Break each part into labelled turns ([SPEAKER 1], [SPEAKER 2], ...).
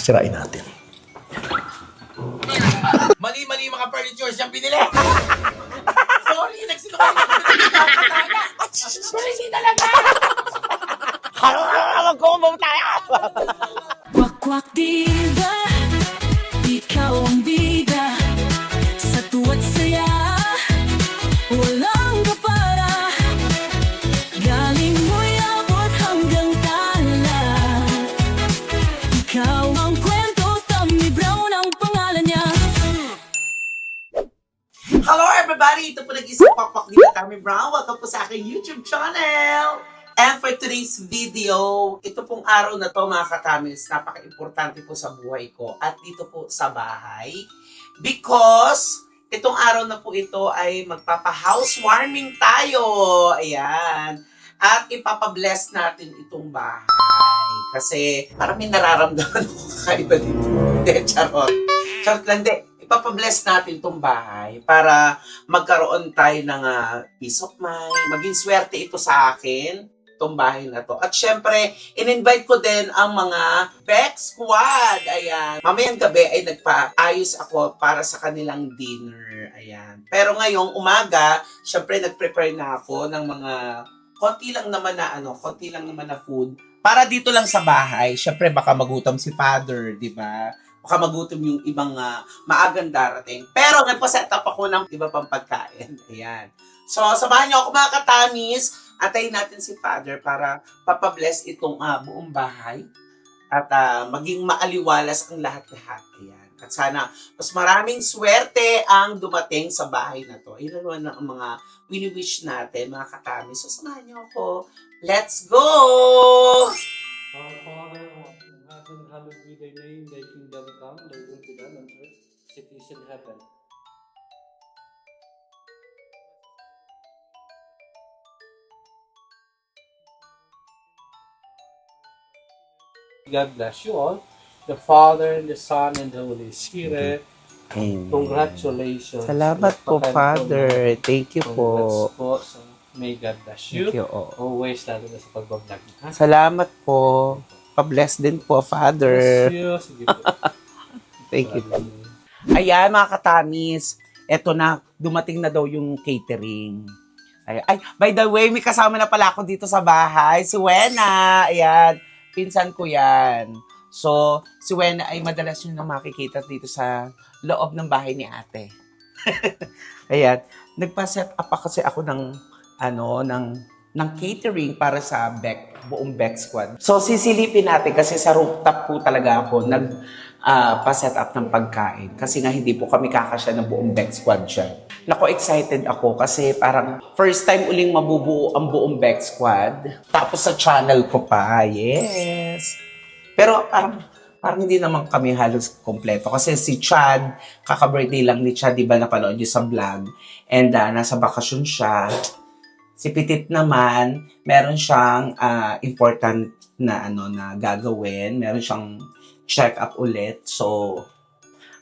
[SPEAKER 1] Sirain natin.
[SPEAKER 2] Mali-mali mga furnitures yung pinili. Sorry, nagsinungaling ako. Hindi talaga.
[SPEAKER 1] Mag-combo tayo!
[SPEAKER 3] Wakwak diva, ikaw ang bida. Sa tuwa't saya, walang kapara. Galing mo'y abot hanggang tala. Ikaw ang kwento, Tommy Brown ang pangalan niya.
[SPEAKER 2] Hello everybody! Ito po nag-isang pakpak dito Tommy Brown. Welcome po sa aking YouTube channel. And for today's video, ito pong araw na to mga katamis, napaka-importante po sa buhay ko at dito po sa bahay. Because itong araw na po ito ay magpapa-housewarming tayo. Ayan. At ipapa-bless natin itong bahay. Kasi parang may nararamdaman ako kakaiba dito. Hindi, charot. Charot lang, hindi. Ipapabless natin itong bahay para magkaroon tayo ng peace of mind. Maging swerte ito sa akin, itong bahay na to. At syempre, in-invite ko din ang mga Beck Squad. Ayan. Mamayang gabi ay nagpaayos ako para sa kanilang dinner. Ayan. Pero ngayong umaga, syempre nag-prepare na ako ng mga konti lang naman na food. Para dito lang sa bahay, syempre baka magutom si Father, di ba? Baka magutom yung ibang maagang darating. Pero nagpa-set up ako ng iba pang pagkain. Ayan. So, samahan niyo ako mga katamis. Atayin natin si Father para papabless itong buong bahay. At maging maaliwalas ang lahat-lahat. Ayan. At sana mas maraming swerte ang dumating sa bahay na to. Ilan naman ang mga wini-wish natin, mga katamis. So, samahan niyo ako. Let's go!
[SPEAKER 4] Our Father who art in heaven, hallowed be thy name, thy kingdom come, thy will be done on earth, as it is in heaven. God bless you all, the Father, and the Son, and the Holy Spirit. Congratulations.
[SPEAKER 1] Salamat po, Father. Thank you
[SPEAKER 4] Congrats
[SPEAKER 1] po.
[SPEAKER 4] po. So, may God bless you.
[SPEAKER 1] Thank you. Oh.
[SPEAKER 4] Always, lalo na sa pagbablog. Ha?
[SPEAKER 1] Salamat po. Pa-bless din po, Father.
[SPEAKER 4] Bless you. Sige po.
[SPEAKER 1] Thank you. Ayan, mga katamis. Eto na, dumating na daw yung catering. Ay, by the way, may kasama na pala ako dito sa bahay. Si Wena. Ayan, pinsan ko yan. So, si Wena ay madalas yun na makikita dito sa loob ng bahay ni ate. Ayan, nagpa-set up pa kasi ako ng catering para sa buong Beck Squad. So, sisilipin natin kasi sa rooftop po talaga ako pa-set up ng pagkain. Kasi nga hindi po kami kakasya ng buong Beck Squad siya. Nako, excited ako kasi parang first time uling mabubuo ang buong Beck Squad. Tapos sa channel ko pa, yes. Pero parang hindi naman kami halos kompleto. Kasi si Chad, kaka-birthday lang ni Chad, di ba napanood niyo sa vlog? And nasa bakasyon siya. Si Petit naman, meron siyang important na na gagawin. Meron siyang check-up ulit. So,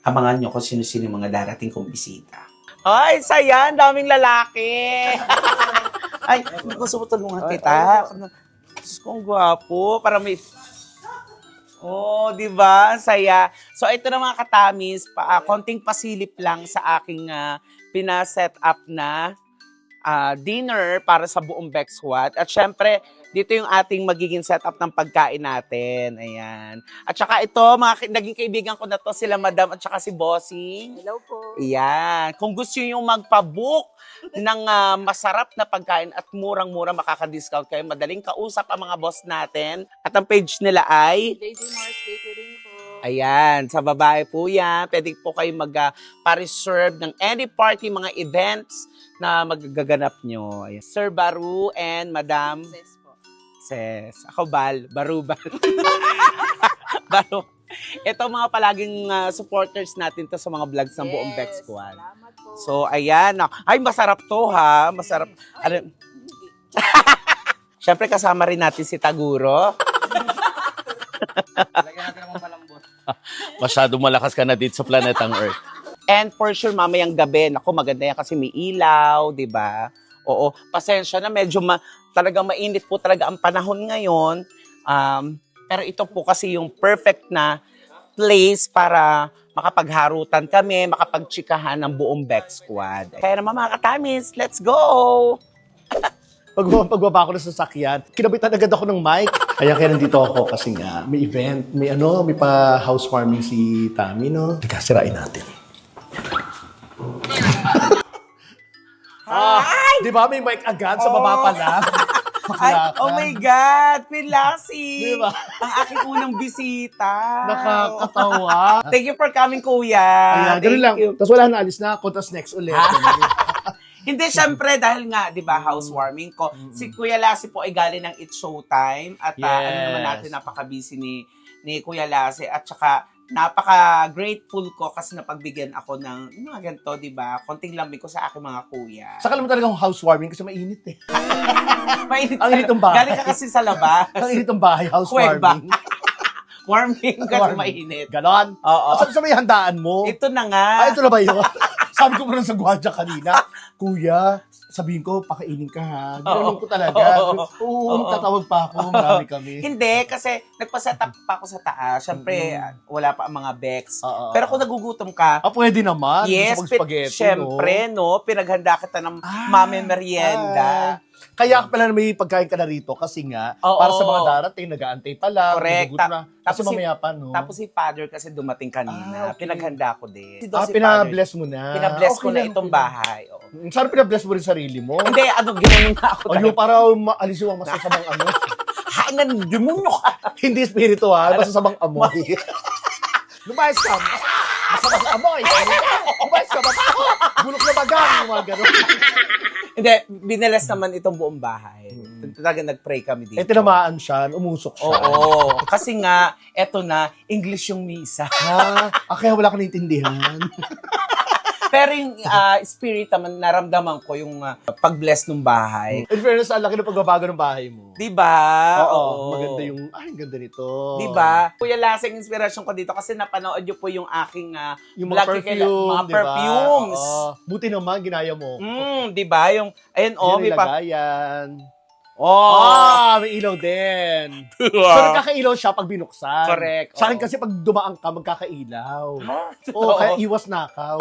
[SPEAKER 1] abangan nyo kung sino-sino yung mga darating kong bisita. Ay, saya! Ang daming lalaki! Ay, gusto mo tulungan kita. Diyos ko, ang gwapo. Para may... Oh, di ba? Ang saya. So, ito na mga katamis. Konting pasilip lang sa aking pina-set up na dinner para sa buong Beck Squad. At syempre, dito yung ating magiging setup ng pagkain natin. Ayan. At saka ito, naging kaibigan ko na to, sila Madam at saka si Bossing.
[SPEAKER 5] Hello po.
[SPEAKER 1] Ayan. Kung gusto nyo yung magpa-book ng masarap na pagkain at murang-mura, makaka-discount kayo. Madaling kausap ang mga boss natin. At ang page nila ay...
[SPEAKER 5] JJ Mars Catering po.
[SPEAKER 1] Ayan, sa babae po yan. Pwede po kayo mag-reserve ng any party, mga events na magaganap nyo. Ayan. Sir Baru and Madam
[SPEAKER 5] Ses po.
[SPEAKER 1] Ses. Ako Baru. Baru. Ito mga palaging supporters natin to sa mga vlogs ng buong Beck Squad.
[SPEAKER 5] Salamat po.
[SPEAKER 1] So, ayan. Ay, masarap to ha. Masarap. Ano? Siyempre, kasama rin natin si Taguro.
[SPEAKER 4] Lagyan natin naman malambot.
[SPEAKER 1] Masyado malakas ka na dito sa planetang Earth. And for sure, mamayang gabi, naku, maganda yan kasi may ilaw, di ba? Oo, pasensya na, medyo talagang mainit po talaga ang panahon ngayon. Pero ito po kasi yung perfect na place para makapagharutan kami, makapagtsikahan ng buong Bex Squad. Kaya naman mga katamis, let's go!
[SPEAKER 5] Pagbaba ko ng sasakyan, kinabitan agad ako ng mic. Kaya nandito ako kasi nga, may event, may pa housewarming si Tami, no? Teka, sirain natin. Di ba may mic agad sa baba pa lang?
[SPEAKER 1] Ay, oh my God! Queen Lassie!
[SPEAKER 5] Diba?
[SPEAKER 1] Ang aking unang bisita.
[SPEAKER 5] Nakakatawa.
[SPEAKER 1] Thank you for coming, Kuya.
[SPEAKER 5] Ayan, ganun
[SPEAKER 1] Thank
[SPEAKER 5] lang.
[SPEAKER 1] you.
[SPEAKER 5] Tapos wala na, alis na ako, tapos next ulit.
[SPEAKER 1] Hindi, syempre, dahil nga, di ba, housewarming ko. Si Kuya Lassie po ay galing ng It's Showtime. At ano naman
[SPEAKER 5] Yes.
[SPEAKER 1] natin, napaka-busy ni Kuya Lassie. At saka, napaka-grateful ko kasi napagbigyan ako ng mga ganito, di ba? Konting lamig ko sa aking mga kuya.
[SPEAKER 5] Saka alam mo talagang housewarming kasi mainit eh.
[SPEAKER 1] Mainit
[SPEAKER 5] Ang init ng bahay.
[SPEAKER 1] Galing ka kasi sa labas.
[SPEAKER 5] Ang init ng bahay, housewarming.
[SPEAKER 1] Warming kasi
[SPEAKER 5] Warming.
[SPEAKER 1] mainit.
[SPEAKER 5] Ganon.
[SPEAKER 1] Oo.
[SPEAKER 5] Sabi sa may handaan mo.
[SPEAKER 1] Ito na nga.
[SPEAKER 5] Ito na ba yun? Sabi ko pa rin sa gwardiya kanina, Kuya, sabihin ko, pakainin ka ha. Ginanong ko talaga. Oo, tatawag pa ako. Marami kami.
[SPEAKER 1] Hindi, kasi nagpa-set up pa ako sa taas. Siyempre, wala pa ang mga Bex.
[SPEAKER 5] Oo.
[SPEAKER 1] Pero kung nagugutom ka,
[SPEAKER 5] Pwede naman.
[SPEAKER 1] yes,
[SPEAKER 5] Gusto kong spaghetti,
[SPEAKER 1] siyempre, no? Pinaghanda kita ng mame merienda.
[SPEAKER 5] Kaya pala na may pagkain ka na rito kasi nga,
[SPEAKER 1] Oo.
[SPEAKER 5] para sa mga darating, nag-aantay pa lang.
[SPEAKER 1] Correct.
[SPEAKER 5] nagugutom na. Kasi
[SPEAKER 1] Tapos si-
[SPEAKER 5] mamaya pa, no?
[SPEAKER 1] Tapos si Father kasi dumating kanina.
[SPEAKER 5] Okay.
[SPEAKER 1] Pinaghanda ko din. Si Father,
[SPEAKER 5] pinabless mo na.
[SPEAKER 1] Pinabless ko
[SPEAKER 5] Okay
[SPEAKER 1] na
[SPEAKER 5] lang,
[SPEAKER 1] itong
[SPEAKER 5] okay lang.
[SPEAKER 1] bahay. Oo.
[SPEAKER 5] Sana pinabless mo rin sarili mo.
[SPEAKER 1] Hindi, ginanong nga ako.
[SPEAKER 5] O yung para maalis yung masasamang ano.
[SPEAKER 1] Hangan, demonyo ka.
[SPEAKER 5] Hindi spiritual, masasamang amoy. Lumayas ka. Masamang amoy. Lumayas ka. Bulok na bagang. Yung mga ganun.
[SPEAKER 1] Hindi, binalas naman itong buong bahay. Talaga nag-pray kami dito.
[SPEAKER 5] Tinamaan siya, umusok siya.
[SPEAKER 1] Oo. Kasi nga, eto na, English yung misa.
[SPEAKER 5] Kaya wala ka naintindihan.
[SPEAKER 1] Pero yung spirit naman, naramdaman ko yung pag-bless ng bahay.
[SPEAKER 5] In fairness, ang laki ng pagbabago ng bahay mo.
[SPEAKER 1] Diba?
[SPEAKER 5] Oo. Maganda yung, ang ganda nito.
[SPEAKER 1] Diba? Kuya Lasing, inspiration ko dito kasi napanood nyo po yung aking
[SPEAKER 5] Yung mga
[SPEAKER 1] vlog
[SPEAKER 5] perfume,
[SPEAKER 1] mga
[SPEAKER 5] diba?
[SPEAKER 1] perfumes.
[SPEAKER 5] Oo. Buti naman, ginaya mo.
[SPEAKER 1] Diba? Yung, ayun,
[SPEAKER 5] Yan
[SPEAKER 1] may pa.
[SPEAKER 5] nilagayan.
[SPEAKER 1] Oh!
[SPEAKER 5] May ilaw din. So, nagkakailaw siya pag binuksan.
[SPEAKER 1] Correct.
[SPEAKER 5] Sa akin
[SPEAKER 1] Oo.
[SPEAKER 5] kasi pag dumaan ka, magkakailaw.
[SPEAKER 1] Oo.
[SPEAKER 5] Kaya iwas nakaw.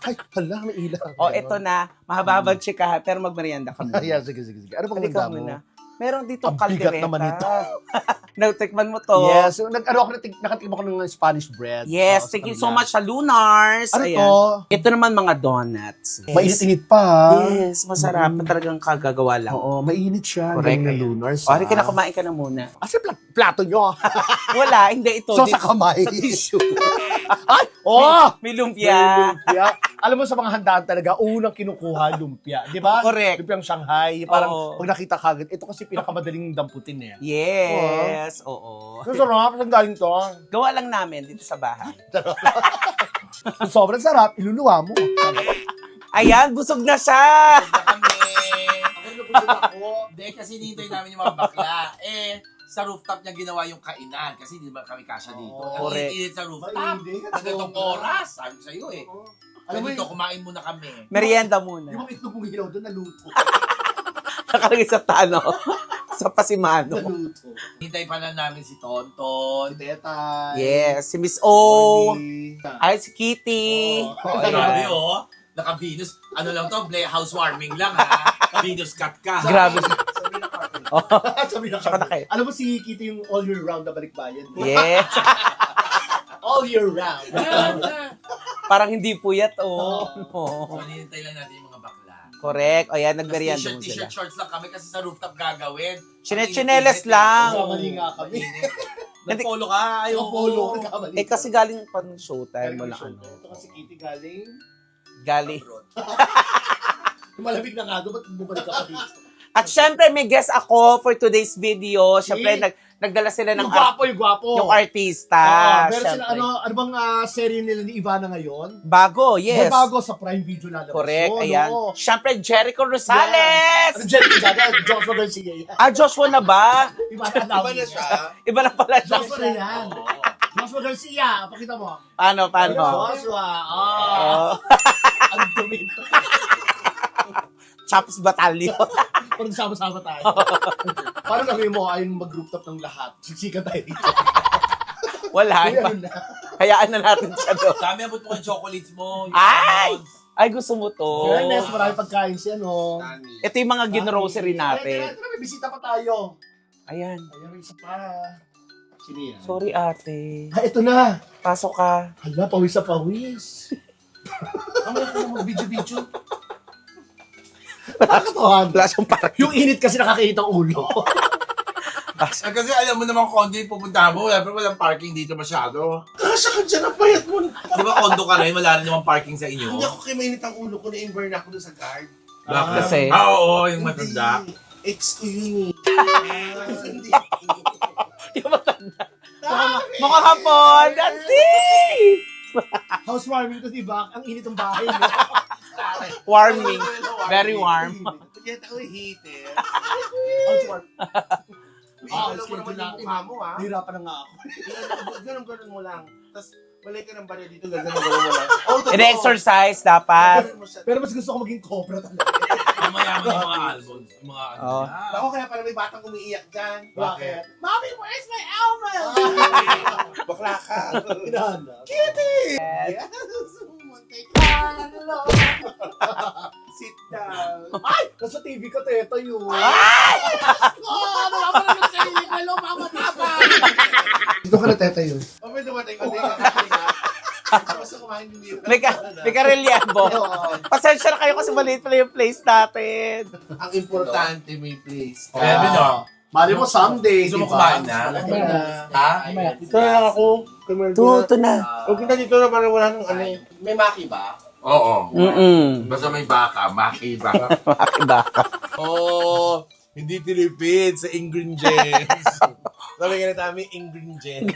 [SPEAKER 5] Ay, hala, may ilaw.
[SPEAKER 1] Oh, ito na. Mahababang chikahan, pero magmerienda kami.
[SPEAKER 5] Ayan, sige. Ano pang
[SPEAKER 1] Halika
[SPEAKER 5] handa mo?
[SPEAKER 1] muna. Meron dito
[SPEAKER 5] Ang bigat
[SPEAKER 1] kaldereta.
[SPEAKER 5] naman ito.
[SPEAKER 1] Natikman mo to.
[SPEAKER 5] Yes. Nakatikman ko ng Spanish bread.
[SPEAKER 1] Yes, thank you so much sa Lunars.
[SPEAKER 5] Ano
[SPEAKER 1] Ayan.
[SPEAKER 5] to?
[SPEAKER 1] Ito naman mga donuts. Yes.
[SPEAKER 5] Mainit-init pa.
[SPEAKER 1] Yes, masarap. Talagang kagagawa lang.
[SPEAKER 5] Oo, mainit siya.
[SPEAKER 1] Correct.
[SPEAKER 5] Galing na lunars.
[SPEAKER 1] O, halika na, kumain ka na muna.
[SPEAKER 5] Kasi plato nyo.
[SPEAKER 1] Wala, hindi ito.
[SPEAKER 5] So,
[SPEAKER 1] Dito-
[SPEAKER 5] sa kamay.
[SPEAKER 1] Sa tissue.
[SPEAKER 5] Ay! Oh!
[SPEAKER 1] May lumpia.
[SPEAKER 5] Lumpia. Alam mo sa mga handaan talaga, unang kinukuha lumpia. Di ba?
[SPEAKER 1] Correct.
[SPEAKER 5] Lumpiang Shanghai. Parang
[SPEAKER 1] Oo.
[SPEAKER 5] pag nakita ka agad, ito kasi pinakamadaling damputin eh.
[SPEAKER 1] Yes, oo.
[SPEAKER 5] Masarap. Saan galing to?
[SPEAKER 1] Gawa lang namin dito sa bahay.
[SPEAKER 5] Sobrang sarap. Iluluwa mo.
[SPEAKER 1] Ayan, busog na siya!
[SPEAKER 2] Hindi, kasi hinihintay namin yung mga bakla. Sa rooftop niya ginawa yung kainan. Kasi hindi ba kami kasya dito. Ang
[SPEAKER 1] correct.
[SPEAKER 2] init sa rooftop.
[SPEAKER 5] Mainit.
[SPEAKER 2] Hanggang oras. Sabi ko sa'yo eh.
[SPEAKER 5] Alam mo
[SPEAKER 2] Dito, kumain muna kami.
[SPEAKER 1] Merienda muna.
[SPEAKER 5] Yung mga itlog mong hilaw doon, naluto.
[SPEAKER 1] Nakalagay sa tano. Sa pasimano.
[SPEAKER 5] Naluto.
[SPEAKER 2] Hintay pa na namin si Tonton.
[SPEAKER 5] Teta.
[SPEAKER 1] Yes, si Miss O.
[SPEAKER 5] Orly.
[SPEAKER 1] Ay, si Kitty.
[SPEAKER 5] Oh.
[SPEAKER 2] Grabe oh. Naka-Venus. Ano lang to? Housewarming lang ha. Venus cut ka.
[SPEAKER 1] Grabe.
[SPEAKER 5] Sabi na
[SPEAKER 1] Tsaka na kayo.
[SPEAKER 5] Alam mo si Kitty yung all year round na balikbayan.
[SPEAKER 1] Yes.
[SPEAKER 5] All year round.
[SPEAKER 1] Parang hindi puyat, oh.
[SPEAKER 2] So, hinihintay lang natin yung mga bakla.
[SPEAKER 1] Correct. O yan, nagmerienda mo sila.
[SPEAKER 2] T-shirt, shorts lang kami kasi sa rooftop gagawin.
[SPEAKER 1] Chinechinelas lang.
[SPEAKER 5] Mali nga kami.
[SPEAKER 2] Nag-polo ka. Ayaw
[SPEAKER 5] Polo ka mali.
[SPEAKER 1] Eh, kasi galing pa ng showtime mo lang, ano.
[SPEAKER 5] Ito kasi Kitty galing.
[SPEAKER 1] Galing.
[SPEAKER 5] Malamig na nga doon, ba't bumalik ka pa dito?
[SPEAKER 1] At syempre, may guest ako for today's video. Syempre, nagdala sila ng
[SPEAKER 5] Yung gwapo.
[SPEAKER 1] yung artista.
[SPEAKER 5] Meron sila,
[SPEAKER 1] syempre.
[SPEAKER 5] ano bang serye nila ni Ivana ngayon?
[SPEAKER 1] Bago, yes.
[SPEAKER 5] May bago sa Prime Video lalabas.
[SPEAKER 1] Correct,
[SPEAKER 5] yun,
[SPEAKER 1] ayan.
[SPEAKER 5] oo.
[SPEAKER 1] Syempre, Jericho Rosales!
[SPEAKER 5] Ano dyan? Joshua Garcia yan.
[SPEAKER 1] Joshua na ba?
[SPEAKER 5] Iba na siya.
[SPEAKER 1] Iba na pala siya.
[SPEAKER 5] Joshua na yan. Joshua Garcia, pakita mo.
[SPEAKER 1] Paano?
[SPEAKER 5] Joshua,
[SPEAKER 1] Oh.
[SPEAKER 5] ang dumi.
[SPEAKER 1] Chaps Batalyon.
[SPEAKER 5] Parang sama-sama tayo. Parang sabi mo, ayun mag-group top ng lahat. Siksikan tayo dito.
[SPEAKER 1] Wala.
[SPEAKER 5] Uy, ano na?
[SPEAKER 1] Hayaan na natin siya doon.
[SPEAKER 6] Dami abot mo yung chocolates mo. Yung
[SPEAKER 1] Ay!
[SPEAKER 6] almonds.
[SPEAKER 1] Ay, gusto mo to.
[SPEAKER 5] Fairness, marami pagkain siya, no?
[SPEAKER 1] Ito yung mga gin-grocery natin.
[SPEAKER 5] Tara, may bisita pa tayo.
[SPEAKER 1] Ayan.
[SPEAKER 5] Ayan, may isa pa. Sino yan?
[SPEAKER 1] Sorry, ate.
[SPEAKER 5] Ah, ito na.
[SPEAKER 1] Pasok ka.
[SPEAKER 5] Hala, pawis sa pawis. Kamaya ka na mag-video-video. Nakakatawa.
[SPEAKER 1] Wala siyang parang.
[SPEAKER 5] Yung init kasi nakakainit ang ulo.
[SPEAKER 6] Kasi alam mo naman condo yung pupunta mo. Pero walang parking dito masyado.
[SPEAKER 5] Kasya ka dyan, ang payat mo.
[SPEAKER 6] Di ba condo ka rin? Wala rin naman parking sa inyo.
[SPEAKER 7] Hindi ako kay mainit ang ulo ko, na-inburn ako doon sa guard.
[SPEAKER 1] Kasi,
[SPEAKER 6] Oo, yung matanda.
[SPEAKER 7] Hindi. Ex ko yun eh. Hindi.
[SPEAKER 1] yung matanda. Mukhang hapon. Ate!
[SPEAKER 5] Housewarming to, diba? Ang init ng bahay mo.
[SPEAKER 1] Warming. Very warm.
[SPEAKER 7] Kaya ako heater.
[SPEAKER 5] Housewarming.
[SPEAKER 7] Alam mo naman yung mukha mo ha.
[SPEAKER 5] Nahirapan na nga ako.
[SPEAKER 7] Ganun mo lang. Tapos balik ka ng barya dito, ganun mo lang. Oh, totoo.
[SPEAKER 1] In-exercise dapat.
[SPEAKER 7] Ganun mo siya.
[SPEAKER 5] Pero mas gusto ko maging cobra talaga.
[SPEAKER 6] Yung mayaman yung mga almonds. Yung mga ano.
[SPEAKER 1] Oo.
[SPEAKER 6] yan.
[SPEAKER 7] Ako kaya pala may batang umiiyak dyan.
[SPEAKER 6] Bakit?
[SPEAKER 7] Mommy, where's my almond? Bakla ka.
[SPEAKER 5] Hinahanap.
[SPEAKER 7] Yes. Sit down.
[SPEAKER 5] Ay! Nasa TV ka, teta yun. Ay! Ano nga pala ng sarili ko? Hello, mama, papa! Dito ka na, teta yun.
[SPEAKER 7] Oh, may dumating ko din. Basta kumain yung beer.
[SPEAKER 1] May karelyebo. Pasensya na kayo kasi maliit pala yung place natin.
[SPEAKER 7] Ang importante may place.
[SPEAKER 6] Kaya din o.
[SPEAKER 5] Mali mo someday,
[SPEAKER 6] Gusto mo
[SPEAKER 5] diba?
[SPEAKER 6] kumain na? Ha?
[SPEAKER 7] Dito na lang ako.
[SPEAKER 1] Ito na.
[SPEAKER 7] Huwag kita dito na parang wala nang ano. May maki ba?
[SPEAKER 6] Oo.
[SPEAKER 1] Basta
[SPEAKER 6] may baka, maki baka.
[SPEAKER 1] makibaka.
[SPEAKER 7] Oo. Hindi Philippines, sa ingredients. Sabi nga na tayo, ingredients.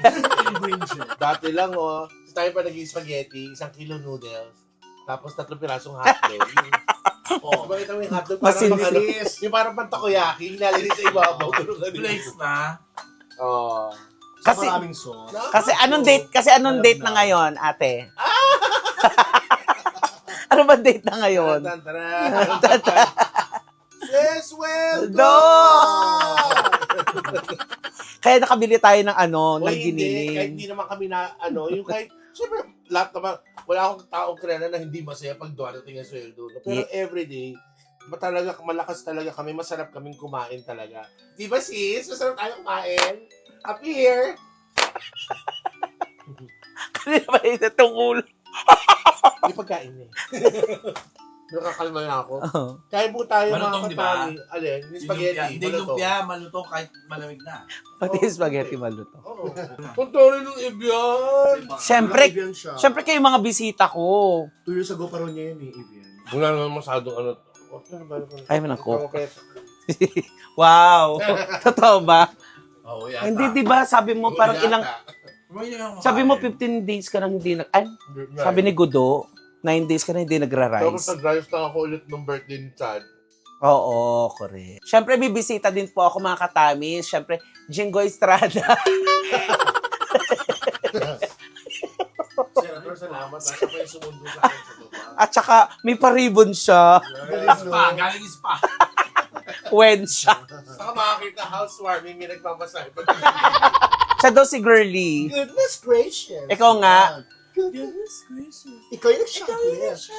[SPEAKER 7] Dati lang, oh. Tayo pa nag-spaghetti, 1 kilo noodles. Tapos 3 pirasong hotdog. Oh, bakit mo yung hotdog? Parang pang ano, yung parang pang takoyaki, hinalinis sa ibabaw.
[SPEAKER 6] Place na.
[SPEAKER 7] Oh.
[SPEAKER 1] Kasi,
[SPEAKER 5] Maraming sauce.
[SPEAKER 1] kasi anong date na ngayon, ate? Ano ba date na ngayon?
[SPEAKER 7] Sweldo!
[SPEAKER 1] Kaya nakabili tayo ng ano, ng
[SPEAKER 7] Kahit
[SPEAKER 1] giniling.
[SPEAKER 7] hindi naman kami na, ano, yung kahit, syempre, lahat naman, wala akong taong kilala na hindi masaya pag darating ang sweldo. Pero everyday, talaga, malakas talaga kami, masarap kaming kumain talaga. Di ba sis? Masarap tayo kumain. Up here.
[SPEAKER 1] Kanina ba yun itong ulo?
[SPEAKER 7] May pagkain eh. Nakakalma na ako.
[SPEAKER 1] Oo.
[SPEAKER 7] Kaya po tayo
[SPEAKER 6] Malutong,
[SPEAKER 7] mga
[SPEAKER 6] di ba?
[SPEAKER 7] katami. Alin? Yung spaghetti.
[SPEAKER 6] Hindi lumpia, malutong kahit malamig na.
[SPEAKER 1] Pati yung spaghetti maluto.
[SPEAKER 7] Oo. Punta rin ng Evian.
[SPEAKER 1] Siyempre,
[SPEAKER 5] Evian siya.
[SPEAKER 1] siyempre kayo mga bisita ko.
[SPEAKER 5] 2 years ago pa rin niya yun eh, Evian.
[SPEAKER 7] Wala naman masyadong ano.
[SPEAKER 1] Ay, manako. Wow. Totoo ba?
[SPEAKER 6] Oo, yata.
[SPEAKER 1] Hindi, di ba? Sabi mo parang ilang,
[SPEAKER 6] Sabi
[SPEAKER 1] sabi mo 15 days ka nang hindi sabi ni Gudo, 9 days ka na hindi
[SPEAKER 7] Tapos
[SPEAKER 1] nagra-rise.
[SPEAKER 7] nag-drive na ako ulit ng birthday ni Chad.
[SPEAKER 1] Oo, correct. Siyempre, may bisita din po ako mga katamis. Siyempre, Jingo Estrada.
[SPEAKER 7] Senator, salamat. Nasa pa yung sumundo sa akin sa baba.
[SPEAKER 1] At saka, may paribon siya.
[SPEAKER 6] Spa, galing spa.
[SPEAKER 1] When siya.
[SPEAKER 7] Saka makakita housewarming, may nagpapasahe.
[SPEAKER 1] Siya daw si Girly.
[SPEAKER 5] Goodness gracious.
[SPEAKER 1] Ikaw nga.
[SPEAKER 5] Goodness gracious. Ikaw yung nag-shoplift.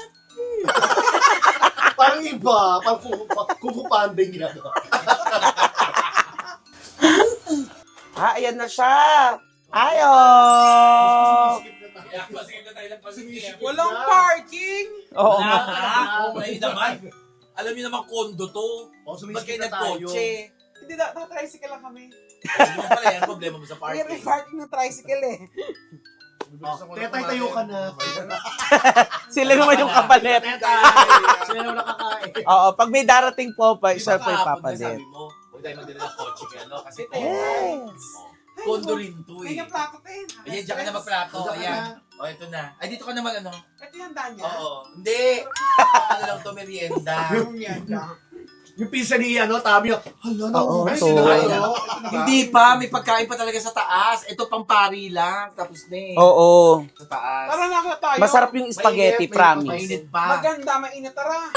[SPEAKER 5] Parang iba. Parang kukupanding yan.
[SPEAKER 1] Ayan na siya. Ayaw.
[SPEAKER 6] Walang parking!
[SPEAKER 1] Oo
[SPEAKER 6] Wala
[SPEAKER 1] nga.
[SPEAKER 6] nga. Oo, may naman. Alam niyo naman, kondo to.
[SPEAKER 5] O,
[SPEAKER 6] Ba't kayo
[SPEAKER 5] sumisikip na tayo.
[SPEAKER 6] nagkotse?
[SPEAKER 8] Hindi na, tricycle lang kami.
[SPEAKER 6] Ano mo pala yan, problema mo sa
[SPEAKER 8] May
[SPEAKER 6] parking.
[SPEAKER 8] parking ng tricycle eh.
[SPEAKER 5] Tetay, tayo ka na.
[SPEAKER 1] Sila naman yung kapalit.
[SPEAKER 5] Sila naman nakakain.
[SPEAKER 1] Oo, pag may darating po,
[SPEAKER 6] Di
[SPEAKER 1] siya
[SPEAKER 6] ba
[SPEAKER 1] po yung
[SPEAKER 6] kahapon na
[SPEAKER 1] papalit.
[SPEAKER 6] sabi mo, huwag tayo magdala ng kotse kaya no? Kasi
[SPEAKER 1] Yes.
[SPEAKER 6] kondo rin to
[SPEAKER 8] Ay,
[SPEAKER 6] eh.
[SPEAKER 8] yung plato tayo.
[SPEAKER 6] Ayan, dyan ka na magplato.
[SPEAKER 5] Diyan ka
[SPEAKER 6] Ayan.
[SPEAKER 5] na.
[SPEAKER 6] O, ito na. Ay, dito ka naman ano?
[SPEAKER 8] Ito yung danya.
[SPEAKER 6] Oo. Hindi. Ano lang to, merienda.
[SPEAKER 5] Yung pizza ni Tami. Hala na.
[SPEAKER 1] Oo,
[SPEAKER 5] Ay,
[SPEAKER 1] so-
[SPEAKER 5] sinabi
[SPEAKER 7] Ano?
[SPEAKER 5] mo.
[SPEAKER 6] Hindi pa, may pagkain pa talaga sa taas. Ito pang pari lang. Tapos na eh.
[SPEAKER 1] Oo.
[SPEAKER 6] Sa taas.
[SPEAKER 8] Tara na tayo.
[SPEAKER 1] Masarap yung spaghetti, promise.
[SPEAKER 6] Mainit pa.
[SPEAKER 8] Maganda, mainit, tara.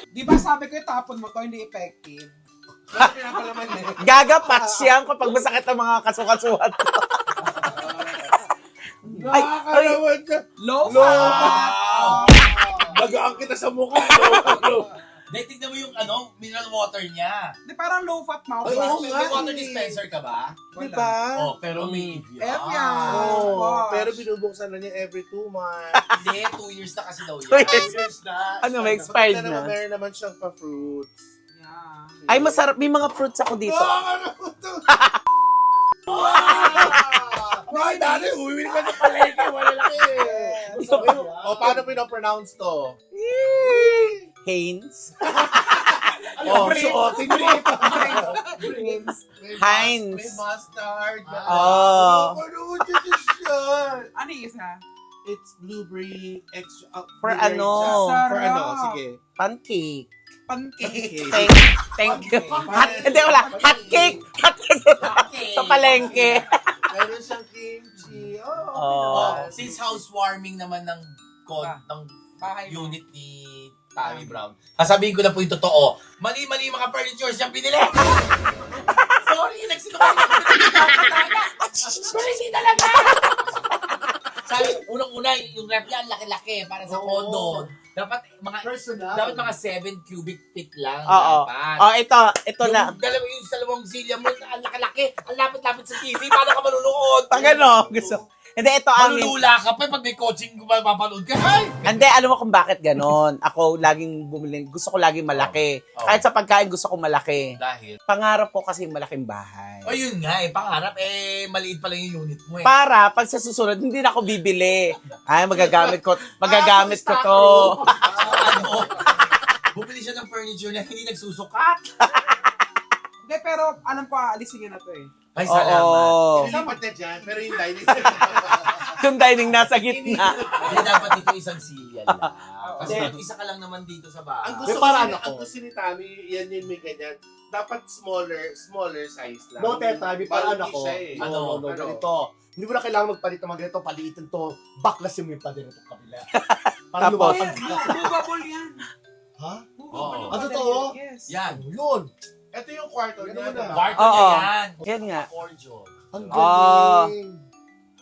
[SPEAKER 8] Di ba sabi ko itapon mo to, hindi effective.
[SPEAKER 1] Gagapats yan kapag masakit ang mga kasukasuhan.
[SPEAKER 7] Nakakalawan ka.
[SPEAKER 8] Low
[SPEAKER 7] Low
[SPEAKER 8] fat.
[SPEAKER 7] fat. Bagaan kita sa mukha.
[SPEAKER 6] Dahil tignan mo yung mineral water niya.
[SPEAKER 8] Di parang low fat
[SPEAKER 7] Ay,
[SPEAKER 8] mouthwash.
[SPEAKER 7] oo
[SPEAKER 6] May
[SPEAKER 7] nga,
[SPEAKER 6] water
[SPEAKER 7] eh.
[SPEAKER 6] dispenser ka ba?
[SPEAKER 7] Di ba?
[SPEAKER 6] Oh, pero may Evian.
[SPEAKER 8] Evian.
[SPEAKER 7] Oo.
[SPEAKER 8] Wash.
[SPEAKER 7] Pero binubuksan na niya every 2 months.
[SPEAKER 6] Hindi, 2 years na kasi daw
[SPEAKER 1] 2
[SPEAKER 6] yan.
[SPEAKER 1] years.
[SPEAKER 7] 2 years na.
[SPEAKER 1] Ano, may expired
[SPEAKER 7] Nakita
[SPEAKER 1] na?
[SPEAKER 7] naman, meron naman siyang pa-fruits.
[SPEAKER 8] Yeah.
[SPEAKER 1] Ay, masarap. May mga fruits ako dito.
[SPEAKER 7] Ano to? Ay, dati, uwiwin ka sa palengke. Wala lang eh. O, paano pinopronounce to?
[SPEAKER 1] Haynes.
[SPEAKER 7] Oh, suotin mo ito.
[SPEAKER 1] Heinz.
[SPEAKER 7] May mustard.
[SPEAKER 1] Oh.
[SPEAKER 7] Ano siya?
[SPEAKER 8] Ano yung isa?
[SPEAKER 7] It's blueberry extra.
[SPEAKER 1] For
[SPEAKER 7] blueberry
[SPEAKER 1] ano?
[SPEAKER 7] extra. For ano?
[SPEAKER 8] Sarap.
[SPEAKER 7] Sige.
[SPEAKER 1] Pancake.
[SPEAKER 8] Pancake.
[SPEAKER 1] Thank you. Hindi, wala. Hot cake. Hot cake. Sa palengke.
[SPEAKER 7] Meron siyang kimchi.
[SPEAKER 1] Oh.
[SPEAKER 6] Since housewarming naman ng
[SPEAKER 8] Bahay mo.
[SPEAKER 6] unit ni Tammy Brown, sasabihin ko na po yung totoo. Mali-mali yung mga furnitures niyang pinili. Sorry, nagsinungaling ako. Pero hindi talaga. Sabi, unang-una, yung rep niya, laki-laki para sa condo. Dapat mga 7 cubic feet lang.
[SPEAKER 1] Oo.
[SPEAKER 6] Dapat.
[SPEAKER 1] Oh, ito na.
[SPEAKER 6] Yung dalawang silya mo, ang laki-laki, ang lapit-lapit sa TV, paano ka manunood?
[SPEAKER 1] Pag ano, gusto. Hindi, ito amin.
[SPEAKER 6] Malulula ka pa pag may coaching mapapanood ka. Ay!
[SPEAKER 1] Hindi, alam mo kung bakit ganon. Ako laging bumili. Gusto ko laging malaki.
[SPEAKER 6] Oh.
[SPEAKER 1] Kahit sa pagkain, gusto ko malaki.
[SPEAKER 6] Dahil?
[SPEAKER 1] Pangarap ko kasi malaking bahay.
[SPEAKER 6] O yun nga pangarap, maliit pa lang yung unit mo
[SPEAKER 1] Para pag sa susunod, hindi na ako bibili. Ay, magagamit ko to.
[SPEAKER 6] Ano? Bumili siya ng furniture na hindi nagsusukat.
[SPEAKER 8] Hindi, pero alam ko, alisin niya na to eh.
[SPEAKER 6] Ay, salamat.
[SPEAKER 1] Oo.
[SPEAKER 7] Ilipat na dyan, pero yung dining.
[SPEAKER 1] Yung dining nasa gitna.
[SPEAKER 6] Hindi dapat dito isang silya lang. Kasi isa ka lang naman dito sa bahay.
[SPEAKER 7] Ang gusto
[SPEAKER 5] May
[SPEAKER 7] ko si Tami, yan yung may ganyan. Dapat smaller size lang.
[SPEAKER 5] No, teta, may paraan
[SPEAKER 7] Malaki
[SPEAKER 5] ako.
[SPEAKER 7] siya eh.
[SPEAKER 5] No, ganito. Hindi mo na kailangan magpalit ng mga ganito, paliitin to, baklasin mo yung pader itong kabila. Para
[SPEAKER 1] Tapos?
[SPEAKER 5] lumapag ka.
[SPEAKER 8] Movable yan.
[SPEAKER 5] Ha?
[SPEAKER 6] Oo.
[SPEAKER 5] Ah, totoo?
[SPEAKER 8] Yes.
[SPEAKER 6] Yan.
[SPEAKER 5] Yun.
[SPEAKER 7] Ito yung kwarto niya.
[SPEAKER 5] Ganun na.
[SPEAKER 6] Kwarto
[SPEAKER 1] Oo.
[SPEAKER 6] niya yan.
[SPEAKER 1] Yan nga.
[SPEAKER 6] Accordion.
[SPEAKER 5] Ang
[SPEAKER 1] Ah.
[SPEAKER 5] galing.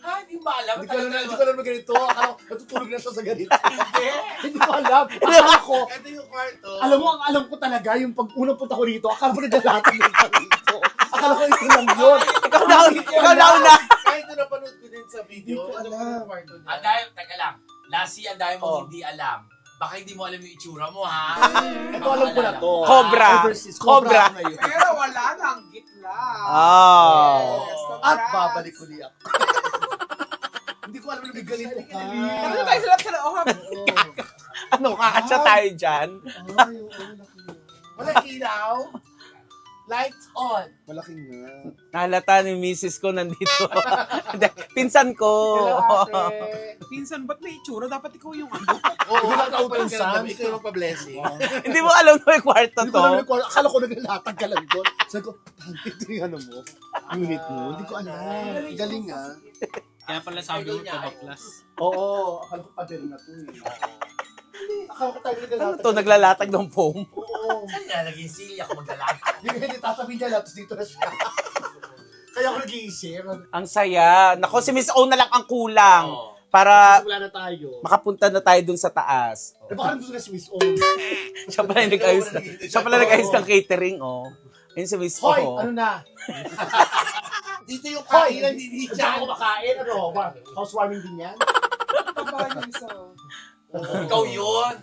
[SPEAKER 6] Ha, hindi ba alam?
[SPEAKER 5] Hindi ko alam na ganito. Akala ko, natutulog na siya sa ganito. Hindi ko alam. Akala ko,
[SPEAKER 7] Ito yung kwarto.
[SPEAKER 5] alam mo, ang alam ko talaga, yung pag unang punta ko rito, akala ko naglalatag yung dito. Akala ko ito lang yun.
[SPEAKER 1] Ikaw na una.
[SPEAKER 7] Kahit na napanood ko din sa video,
[SPEAKER 5] Hindi ko
[SPEAKER 7] ito
[SPEAKER 5] alam.
[SPEAKER 7] pa yung kwarto niya.
[SPEAKER 6] Teka lang. Lassie, ang dami mong
[SPEAKER 1] Oh.
[SPEAKER 6] hindi alam. Baka hindi mo alam yung itsura mo, ha?
[SPEAKER 5] Ito alam ko na to.
[SPEAKER 1] Cobra.
[SPEAKER 5] Overseas.
[SPEAKER 1] Cobra.
[SPEAKER 5] Cobra. Ngayon.
[SPEAKER 8] Pero wala lang, gitla.
[SPEAKER 1] Oh.
[SPEAKER 8] Yes,
[SPEAKER 5] At
[SPEAKER 8] congrats.
[SPEAKER 5] babalik ko niya. Hindi ko alam na may ganito ka.
[SPEAKER 8] Ano tayo sila sa loob?
[SPEAKER 1] Ano, kakasya tayo dyan?
[SPEAKER 5] Ay, oo, malaki nga.
[SPEAKER 7] Walang ilaw. Lights on.
[SPEAKER 5] Malaki nga.
[SPEAKER 1] Nahalata ni misis ko nandito. Hindi, pinsan ko.
[SPEAKER 7] Hello, ate.
[SPEAKER 8] Pinsan, ba't may itsura? Dapat ikaw yung ano.
[SPEAKER 7] Oo,
[SPEAKER 5] Hindi lang
[SPEAKER 7] ikaw
[SPEAKER 5] open
[SPEAKER 7] pala
[SPEAKER 5] sun.
[SPEAKER 7] ikaw yung pa-blessing.
[SPEAKER 1] Hindi mo alam na may kwarto
[SPEAKER 5] Hindi ko alam
[SPEAKER 1] to.
[SPEAKER 5] yung kwarto. Akala ko naglalatag ka lang doon. Sabi ko, ito yung ano mo, unit mo. Hindi ko alam. Galing ah.
[SPEAKER 4] Kaya pala sabi mo pabaklas.
[SPEAKER 5] Oo, akala ko pader na to eh. Akala ko tayo
[SPEAKER 1] Ano
[SPEAKER 5] naglalatag.
[SPEAKER 1] to, naglalatag ng foam?
[SPEAKER 5] Oo.
[SPEAKER 6] Ay, nalaging silya ko maglalakad.
[SPEAKER 5] Hindi tatabi niya lang, tapos dito na siya. Kaya ako nag-iisip.
[SPEAKER 1] Ang saya. Nako, si Miss O na lang ang kulang.
[SPEAKER 6] Oo.
[SPEAKER 1] Para
[SPEAKER 5] Simula na tayo.
[SPEAKER 1] makapunta na tayo dun sa taas.
[SPEAKER 5] Eh baka nandun na si Miss O.
[SPEAKER 1] Siya pala yung nag-ayos siya pala nag-ayos ng catering, oh. Ayun si Miss O.
[SPEAKER 5] Hoy, ano na?
[SPEAKER 7] Dito yung
[SPEAKER 5] Hoy,
[SPEAKER 7] kainan,
[SPEAKER 5] hindi
[SPEAKER 7] hindi
[SPEAKER 5] siya ako makain. Ano? Housewarming din yan?
[SPEAKER 8] Kabahan yung isa.
[SPEAKER 6] Ikaw yun.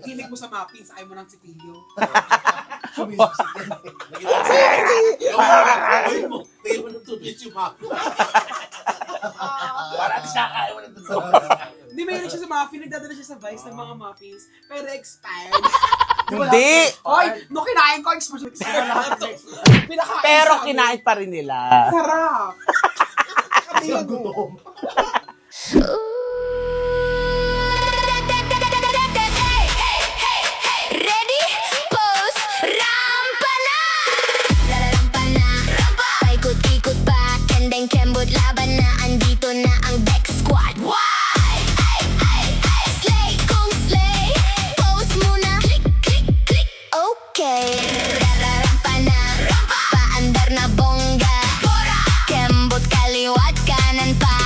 [SPEAKER 8] Hilig mo sa muffins, ayaw mo ng sipilyo.
[SPEAKER 7] Ay mo, tingin mo ng tubig yung map.
[SPEAKER 6] Parang siya kaya mo na ito.
[SPEAKER 8] Hindi, mayroon siya sa muffin, nagdadala siya sa Vice ng mga muffins, pero expired.
[SPEAKER 1] Hindi.
[SPEAKER 8] Hoy, no kinain ko, expired lahat. Pinakain
[SPEAKER 1] Pero
[SPEAKER 8] sa amin.
[SPEAKER 1] kinain pa rin nila.
[SPEAKER 8] Sarap.
[SPEAKER 5] Kasi ang gutom.
[SPEAKER 3] Ready? Pose, rampa na! Lalampa na, paikot-ikot pa, kendeng kembot laban na, andito na ang Deck Squad. Why? Slay kung slay, pose muna, click, click, click, okay. Lalampa na, paandar na bongga, kembot kaliwat kanan pa.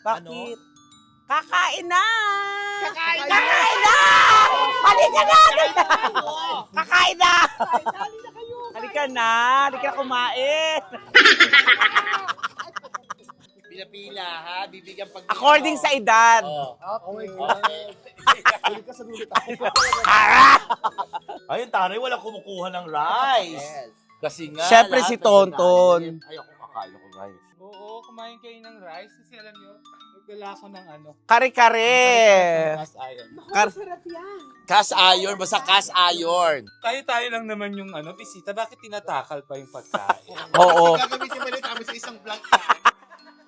[SPEAKER 1] Bakit? Kakain na! Kakain na! Halika na! Kakain na! Halika na! Halika na kumain!
[SPEAKER 6] Pila-pila ha, bibigyan pag...
[SPEAKER 1] According sa edad.
[SPEAKER 5] Oh my God. Huli ka sa lulit ako.
[SPEAKER 6] Ayun, taray, walang kumukuha ng rice. Kasi nga,
[SPEAKER 1] Siyempre
[SPEAKER 6] lahat
[SPEAKER 1] si
[SPEAKER 6] ng
[SPEAKER 1] Tonton.
[SPEAKER 6] dadaanin. Ay, ako kakain ako rice.
[SPEAKER 4] Oo, kumain kayo ng rice kasi alam nyo, nagdala ako ng ano.
[SPEAKER 1] Kare-kare!
[SPEAKER 6] Cast iron.
[SPEAKER 1] Kar-
[SPEAKER 6] Cast iron, basta cast iron.
[SPEAKER 4] Tayo lang naman yung bisita. Bakit tinatakal pa yung pagkain?
[SPEAKER 1] Oo.
[SPEAKER 7] Gagamitin pa rin namin sa isang vlog yan.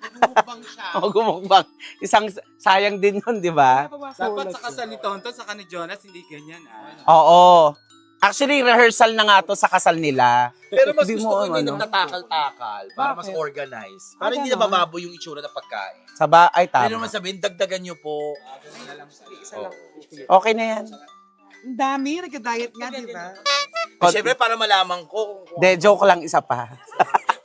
[SPEAKER 7] Nagmumukbang siya.
[SPEAKER 1] O gumukbang. Isang sayang din yun, di ba?
[SPEAKER 4] Dapat sa kasal ni Tonton, saka ni Jonas, hindi ganyan
[SPEAKER 1] Oo. Actually, rehearsal na nga to sa kasal nila.
[SPEAKER 6] Pero mas
[SPEAKER 1] Hindi
[SPEAKER 6] gusto
[SPEAKER 1] mo,
[SPEAKER 6] ko hindi
[SPEAKER 1] ano?
[SPEAKER 6] nagtatakal-takal para mas organized. Para hindi na bababo yung itsura ng pagkain.
[SPEAKER 1] Ay,
[SPEAKER 6] Pero
[SPEAKER 1] tama.
[SPEAKER 6] naman sabihin, dagdagan nyo po.
[SPEAKER 1] Okay na yan.
[SPEAKER 8] Ang dami, nagka-diet nga, di ba?
[SPEAKER 6] Siyempre, para malaman ko,
[SPEAKER 1] De, joke lang isa pa.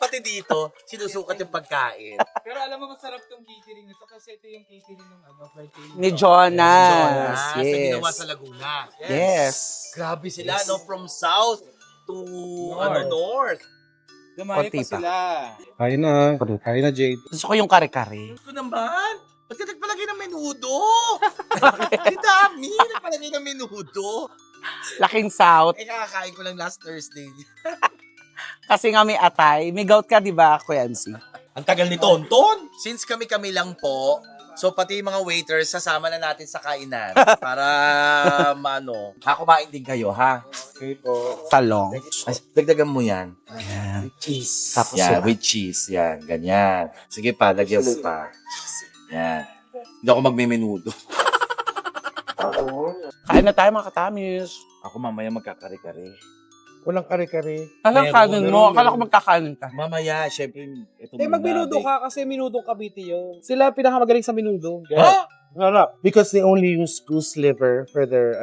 [SPEAKER 6] pati dito, sinusukat yung pagkain.
[SPEAKER 4] Pero alam mo, masarap tong catering nito kasi ito yung catering ng birthday
[SPEAKER 1] Ni Jonas.
[SPEAKER 6] Jonas, na
[SPEAKER 1] Yes.
[SPEAKER 6] ginawa sa Laguna.
[SPEAKER 1] Yes.
[SPEAKER 6] Grabe sila, no? From south to north.
[SPEAKER 4] Dumayo
[SPEAKER 1] Konti
[SPEAKER 4] pa
[SPEAKER 1] pa.
[SPEAKER 4] sila.
[SPEAKER 8] Kain na, Jade.
[SPEAKER 1] Gusto ko yung kare-kare.
[SPEAKER 6] Gusto naman. Ba't ka nagpalagay ng menudo? Ang dami, nagpalagay ng menudo.
[SPEAKER 1] Laking South.
[SPEAKER 6] Eh, kakakain ko lang last Thursday.
[SPEAKER 1] Kasi nga may atay. May gout ka, di ba, Kuya Ansi?
[SPEAKER 6] Ang tagal ni Tonton. Since kami lang po, so pati yung mga waiters, sasama na natin sa kainan. Para, kumain din kayo, ha?
[SPEAKER 8] Okay po.
[SPEAKER 1] Talong.
[SPEAKER 6] Ay, dagdagan mo yan.
[SPEAKER 1] Ayan.
[SPEAKER 6] Cheese.
[SPEAKER 1] Tapos
[SPEAKER 6] Yan,
[SPEAKER 1] yan.
[SPEAKER 6] with cheese. Yan, ganyan. Sige pa, lagyan mo pa. Yan. Hindi ako magme-menudo.
[SPEAKER 1] Kain na tayo, mga katamis.
[SPEAKER 6] Ako mamaya magkakare-kare.
[SPEAKER 8] Walang kare-kare.
[SPEAKER 1] Alam, kanin mo. Akala ko magkakanin ka.
[SPEAKER 6] Mamaya, syempre, ito
[SPEAKER 8] Eh, magminudo ka kasi minudo Cavite yun. Sila pinakamagaling sa minudo.
[SPEAKER 6] Ha?
[SPEAKER 9] Harap. Because they only use goose liver for their,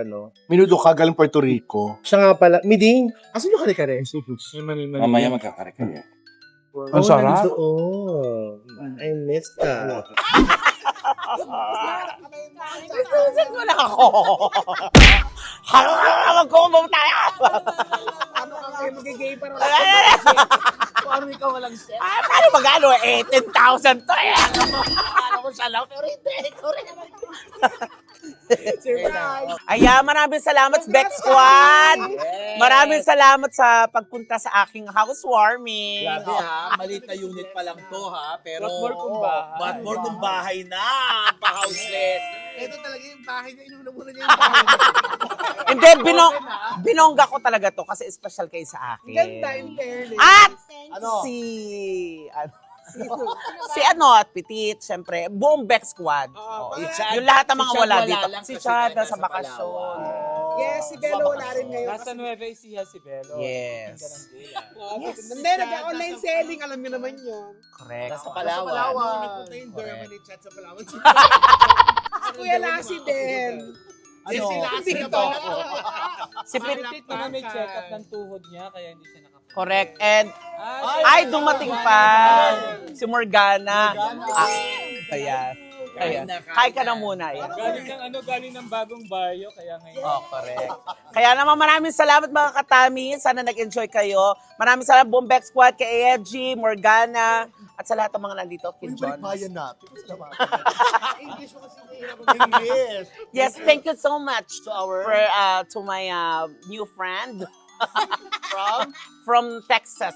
[SPEAKER 5] Minudo ka galing Puerto Rico.
[SPEAKER 9] Siya nga pala. Miding, asan yung kare-kare?
[SPEAKER 6] Mamaya magkakare-kare.
[SPEAKER 1] Ang sarap.
[SPEAKER 9] Oh, I missed that.
[SPEAKER 1] Susan mo lang ako. Mag-combo tayo.
[SPEAKER 8] Ano ka kayo magigay para
[SPEAKER 9] Paano ikaw walang set?
[SPEAKER 1] Paano mag-ano? 10,000 to eh. Ano mo siya lang? Pero hindi. Ayan, maraming salamat, Beck Squad. Maraming salamat sa pagpunta sa aking housewarming.
[SPEAKER 6] Grabe ha, maliit na unit pa lang to ha, pero
[SPEAKER 4] What more kung bahay?
[SPEAKER 6] what more kung bahay na, pa-houseless.
[SPEAKER 7] Ito talaga yung bahay niya, inuna muna niya yung bahay.
[SPEAKER 1] Hindi, binongga ko talaga to kasi special kayo sa akin.
[SPEAKER 8] Ganda, in fairness.
[SPEAKER 1] At
[SPEAKER 5] Ano?
[SPEAKER 1] si at Petit, syempre, buong Beck Squad. Oh, yung lahat ng mga wala dito. Si Chad nasa bakasyon.
[SPEAKER 8] Yes, si Belo wala rin ngayon.
[SPEAKER 4] Nasa Nueva Ecija si Bello.
[SPEAKER 1] Yes.
[SPEAKER 8] Hindi, nag-online selling, alam niyo naman yun.
[SPEAKER 1] Correct.
[SPEAKER 6] Nasa Palawan.
[SPEAKER 7] Nagpunta yung Derma ni Chad sa Palawan.
[SPEAKER 8] Kuya Lassie din.
[SPEAKER 1] Ano?
[SPEAKER 7] Si Lassie na pala.
[SPEAKER 1] Si Petit.
[SPEAKER 4] Petit na may check up ng tuhod niya, kaya hindi siya nakapagod.
[SPEAKER 1] Correct. And, ay, dumating pa. Si Morgana. Ayan. Ayan. Hi ka na muna. Ayan.
[SPEAKER 4] Galing ng bagong baryo, kaya ngayon.
[SPEAKER 1] Oh, correct. Kaya naman maraming salamat mga katami. Sana nag-enjoy kayo. Maraming salamat buong Beck Squad, kay EFG, Morgana, at sa lahat ng mga nandito, kay John.
[SPEAKER 5] Bayan natin.
[SPEAKER 7] English mo kasi
[SPEAKER 5] English.
[SPEAKER 1] Yes, thank you so much to my new friend from Texas.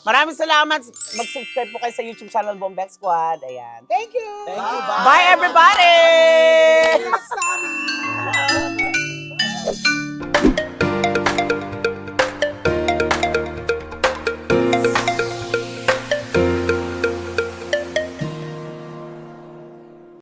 [SPEAKER 1] Maraming salamat. Mag-subscribe po kayo sa YouTube channel Bombeck Squad. Ayan.
[SPEAKER 8] Thank you.
[SPEAKER 1] Bye everybody!
[SPEAKER 8] Sammy.